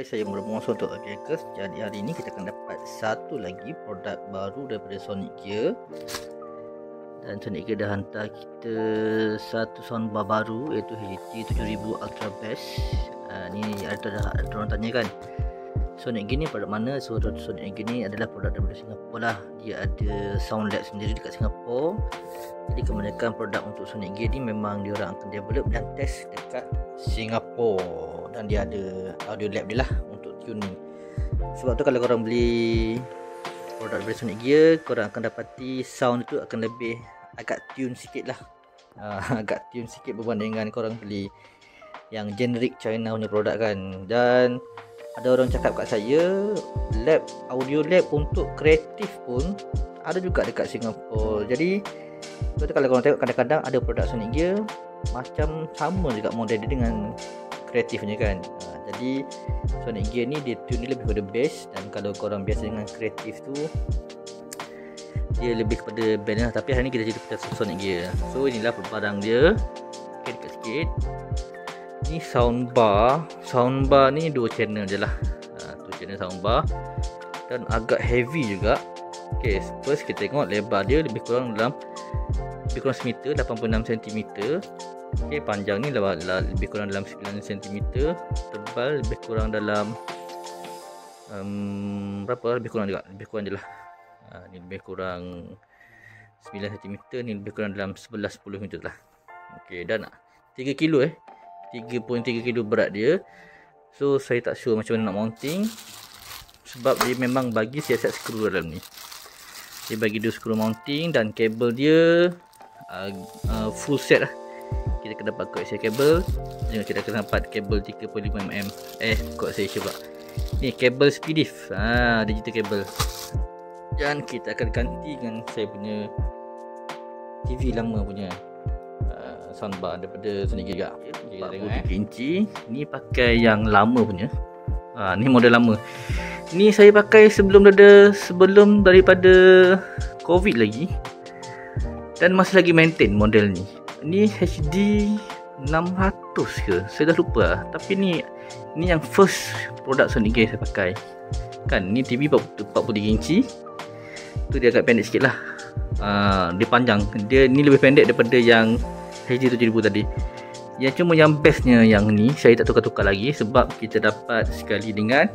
Hai, saya bermuasa untuk Gearcast. Jadi hari ini kita akan dapat satu lagi produk baru daripada Sonic Gear. Dan Sonic Gear dah hantar kita satu soundbar baru, iaitu HDT 7000 Ultra Bass. Ni ada orang tanya kan, Sonic Gear ni produk mana? So Sonic Gear ni adalah produk daripada Singapura lah. Dia ada sound lab sendiri dekat Singapura. Jadi kebanyakan produk untuk Sonic Gear ni memang diorang akan develop dan test dekat Singapura. Dan dia ada audio lab dia lah untuk tuning. Sebab tu kalau korang beli produk dari Sonic Gear, korang akan dapati sound tu akan lebih agak tune sikit lah. Agak tune sikit berbanding dengan korang beli yang generic China punya produk kan. Dan ada orang cakap kat saya, lab audio lab untuk kreatif pun ada juga dekat Singapura. Jadi betul kalau korang tengok, kadang-kadang ada produk Sonic Gear macam sama juga model dia dengan kreatifnya kan. Jadi Sonic Gear ni dia tune lebih kepada bass, dan kalau korang biasa dengan kreatif tu dia lebih kepada band lah. Tapi hari ni kita cerita pasal Sonic Gear. So inilah barang dia. Okay, dekat sikit. Ni soundbar. Soundbar ni 2 channel je lah. 2 channel soundbar dan agak heavy juga. Okay, first kita tengok lebar dia lebih kurang semeter, 86 cm. Okay, panjang ni lebih kurang dalam 9 cm. Tebal lebih kurang dalam berapa? Lebih kurang je lah. Ni lebih kurang 9 cm, ni lebih kurang dalam 11-10 meter lah. Okay, dan 3 kilo 3.3 kilo berat dia. So saya tak sure macam mana nak mounting, sebab dia memang bagi siasat skru dalam ni. Dia bagi 2 skru mounting, dan kabel dia full set lah. Kita kena dapat coaxial kabel, dan kita kena dapat kabel 3.5mm coaxial pula. Ni kabel SPDIF, digital kabel. Dan kita akan ganti dengan saya punya TV lama punya soundbar daripada Sonic Gear. Kita tengok 3 inci. Ni pakai yang lama punya. Ni model lama. Ni saya pakai sebelum daripada COVID lagi, dan masih lagi maintain model ni. Ni HD 600 ke? Saya dah lupa lah. Tapi ni yang first produk Sonic Gear saya pakai. Kan ni TV 43 inci. Tu dia agak pendek sikit lah. Dia panjang. Dia ni lebih pendek daripada yang HD 7000 tadi. Yang cuma yang bestnya yang ni saya tak tukar-tukar lagi, sebab kita dapat sekali dengan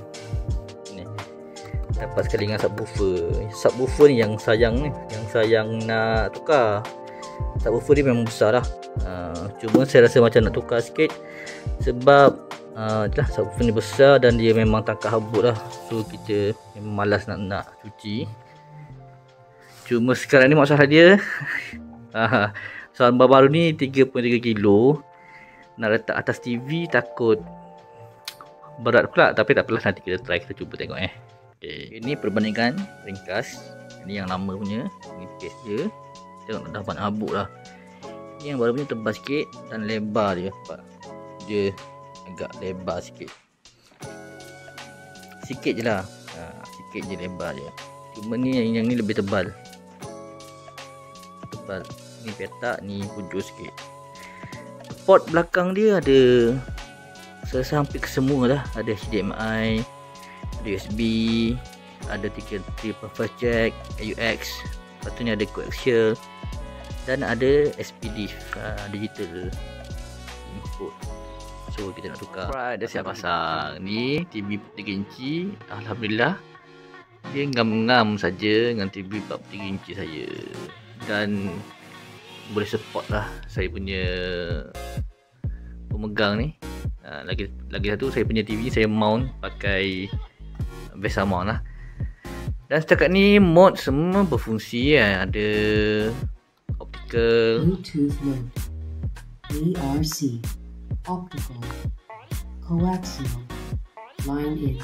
subwoofer. Subwoofer ni yang sayang nak tukar. Subwoofer dia memang besar lah. Cuma saya rasa macam nak tukar sikit, sebab subwoofer ni besar dan dia memang tangkap habuk lah. So kita memang malas nak cuci. Cuma sekarang ni masalah dia soundbar baru ni 3.3 kilo. Nak letak atas TV takut berat pula. Tapi tak apalah, nanti kita try, kita cuba tengok Okay. Ini perbandingan ringkas. Ini yang lama punya, ini case dia. Tengok dah banyak habuk lah. Ini yang baru punya tebal sikit dan lebar dia. Nampak? Dia agak lebar sikit. Sikit je lah. Sikit je lebar dia. Cuma ni yang ni lebih tebal. Ni petak, ni hujur sikit. Port belakang dia ada, saya rasa hampir semua dah. Ada HDMI, ada USB, ada 3.5 jack, AUX. Lepas tu ni ada coaxial, dan ada SPDIF, digital input. So kita nak tukar. Alright, dah siap pasang. Ni TV 3 inci. Alhamdulillah dia ngam-ngam saja dengan TV 43 inci saya, dan boleh support lah saya punya pemegang ni. Lagi satu, saya punya TV saya mount pakai VESA mount lah. Dan setakat ni mode semua berfungsi. Ada optical, Bluetooth mode, ERC, optical, coaxial, line in,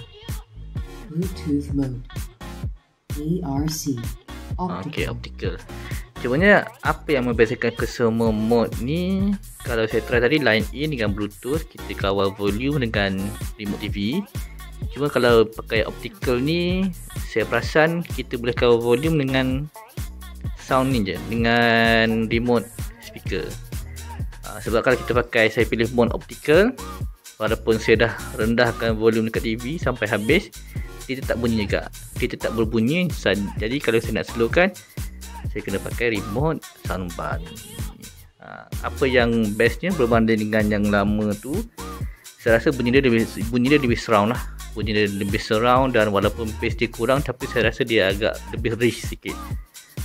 Bluetooth mode, ERC, optical. Okay, optical. Cumanya apa yang membezakan ke semua mode ni, kalau saya try tadi line in dengan Bluetooth, kita kawal volume dengan remote TV. Cuma kalau pakai optical ni, saya perasan kita boleh kawal volume dengan sound ni je, dengan remote speaker. Sebab kalau kita pakai, saya pilih mode optical walaupun saya dah rendahkan volume dekat TV sampai habis, dia tetap bunyi juga, dia tetap berbunyi. Jadi kalau saya nak slowkan, saya kena pakai remote soundbar ni. Apa yang bestnya berbanding dengan yang lama tu, saya rasa bunyi dia lebih surround lah. Bunyi dia lebih surround, dan walaupun bass dia kurang, tapi saya rasa dia agak lebih rich sikit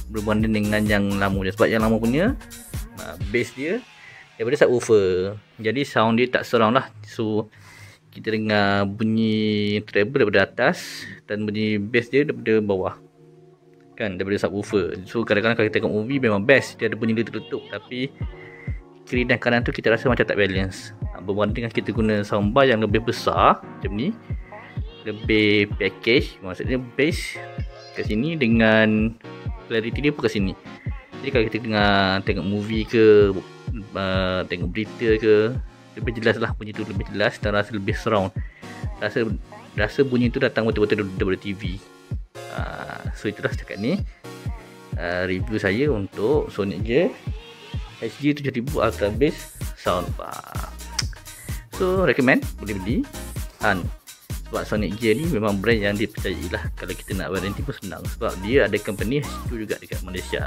berbanding dengan yang lama dia. Sebab yang lama punya bass dia daripada subwoofer, jadi sound dia tak surround lah. So kita dengar bunyi treble daripada atas dan bunyi bass dia daripada bawah kan, daripada subwoofer. So kadang-kadang kalau kita tengok movie memang best dia ada bunyi dia tertutup, tapi kiri dan kanan tu kita rasa macam tak balance. Berbanding dengan kita guna soundbar yang lebih besar macam ni, lebih package, maksudnya bass kat sini dengan clarity dia pun kat sini. Jadi kalau kita tengok movie ke, tengok berita ke, lebih jelas lah, bunyi tu lebih jelas dan rasa lebih surround. Rasa bunyi tu datang betul-betul daripada TV. So itulah setakat ni review saya untuk Sonic Gear HG7000 Ultra Bass Soundbar. So recommend, boleh beli. Sebab Sonic Gear ni memang brand yang dipercayai lah. Kalau kita nak warranty pun senang, sebab dia ada company HQ juga dekat Malaysia.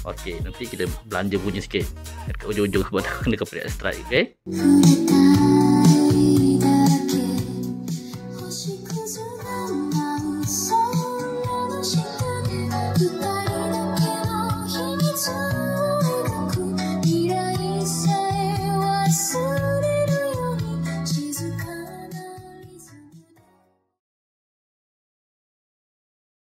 Ok, nanti kita belanja bunyi sikit dekat ujung-ujung sebab dah kena copyright strike. Ok.